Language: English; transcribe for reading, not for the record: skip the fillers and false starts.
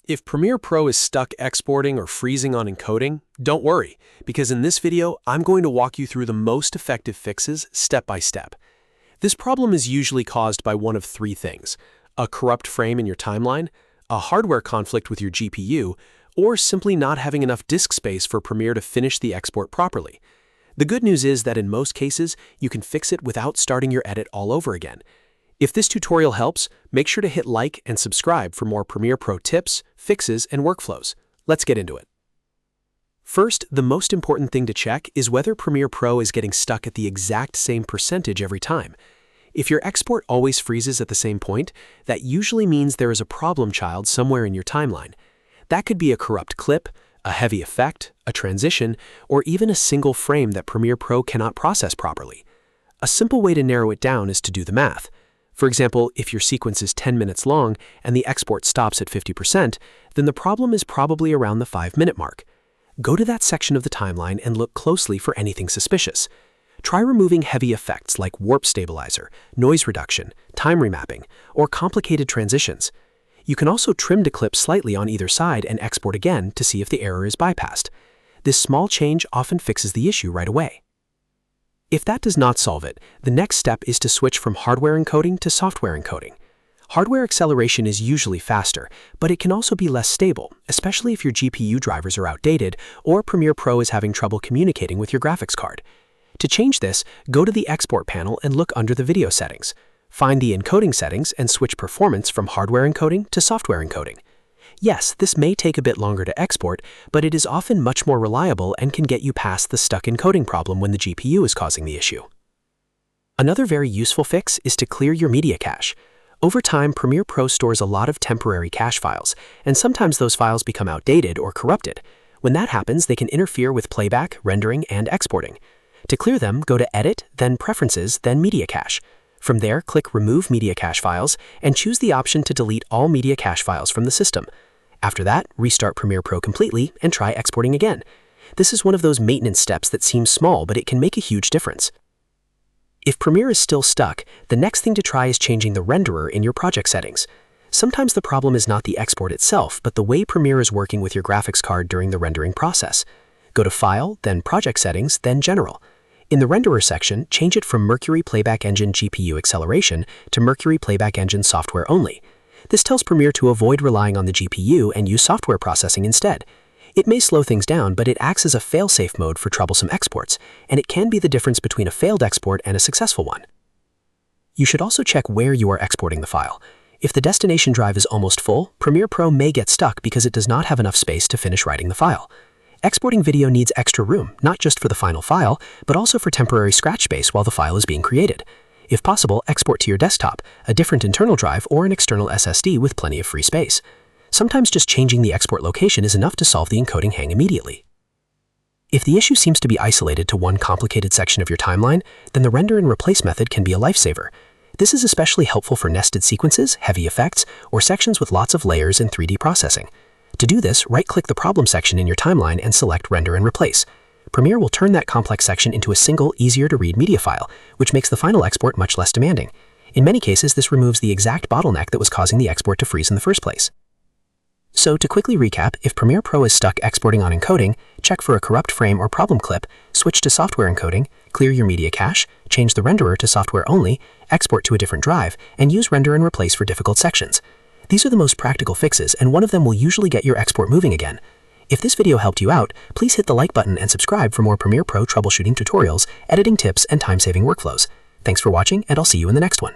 If Premiere Pro is stuck exporting or freezing on encoding, don't worry, because in this video, I'm going to walk you through the most effective fixes step by step. This problem is usually caused by one of three things: a corrupt frame in your timeline, a hardware conflict with your GPU, or simply not having enough disk space for Premiere to finish the export properly. The good news is that in most cases, you can fix it without starting your edit all over again. If this tutorial helps, make sure to hit like and subscribe for more Premiere Pro tips, fixes, and workflows. Let's get into it. First, the most important thing to check is whether Premiere Pro is getting stuck at the exact same percentage every time. If your export always freezes at the same point, that usually means there is a problem child somewhere in your timeline. That could be a corrupt clip, a heavy effect, a transition, or even a single frame that Premiere Pro cannot process properly. A simple way to narrow it down is to do the math. For example, if your sequence is 10 minutes long and the export stops at 50%, then the problem is probably around the 5-minute mark. Go to that section of the timeline and look closely for anything suspicious. Try removing heavy effects like warp stabilizer, noise reduction, time remapping, or complicated transitions. You can also trim the clip slightly on either side and export again to see if the error is bypassed. This small change often fixes the issue right away. If that does not solve it, the next step is to switch from hardware encoding to software encoding. Hardware acceleration is usually faster, but it can also be less stable, especially if your GPU drivers are outdated or Premiere Pro is having trouble communicating with your graphics card. To change this, go to the export panel and look under the video settings. Find the encoding settings and switch performance from hardware encoding to software encoding. Yes, this may take a bit longer to export, but it is often much more reliable and can get you past the stuck encoding problem when the GPU is causing the issue. Another very useful fix is to clear your media cache. Over time, Premiere Pro stores a lot of temporary cache files, and sometimes those files become outdated or corrupted. When that happens, they can interfere with playback, rendering, and exporting. To clear them, go to Edit, then Preferences, then Media Cache. From there, click Remove Media Cache Files and choose the option to delete all media cache files from the system. After that, restart Premiere Pro completely and try exporting again. This is one of those maintenance steps that seems small, but it can make a huge difference. If Premiere is still stuck, the next thing to try is changing the renderer in your project settings. Sometimes the problem is not the export itself, but the way Premiere is working with your graphics card during the rendering process. Go to File, then Project Settings, then General. In the renderer section, change it from Mercury Playback Engine GPU Acceleration to Mercury Playback Engine Software Only. This tells Premiere to avoid relying on the GPU and use software processing instead. It may slow things down, but it acts as a fail-safe mode for troublesome exports, and it can be the difference between a failed export and a successful one. You should also check where you are exporting the file. If the destination drive is almost full, Premiere Pro may get stuck because it does not have enough space to finish writing the file. Exporting video needs extra room, not just for the final file, but also for temporary scratch space while the file is being created. If possible, export to your desktop, a different internal drive, or an external SSD with plenty of free space. Sometimes just changing the export location is enough to solve the encoding hang immediately. If the issue seems to be isolated to one complicated section of your timeline, then the render and replace method can be a lifesaver. This is especially helpful for nested sequences, heavy effects, or sections with lots of layers and 3D processing. To do this, right-click the problem section in your timeline and select Render and Replace. Premiere will turn that complex section into a single, easier-to-read media file, which makes the final export much less demanding. In many cases, this removes the exact bottleneck that was causing the export to freeze in the first place. So, to quickly recap, if Premiere Pro is stuck exporting on encoding, check for a corrupt frame or problem clip, switch to software encoding, clear your media cache, change the renderer to software only, export to a different drive, and use Render and Replace for difficult sections. These are the most practical fixes, and one of them will usually get your export moving again. If this video helped you out, please hit the like button and subscribe for more Premiere Pro troubleshooting tutorials, editing tips, and time-saving workflows. Thanks for watching, and I'll see you in the next one.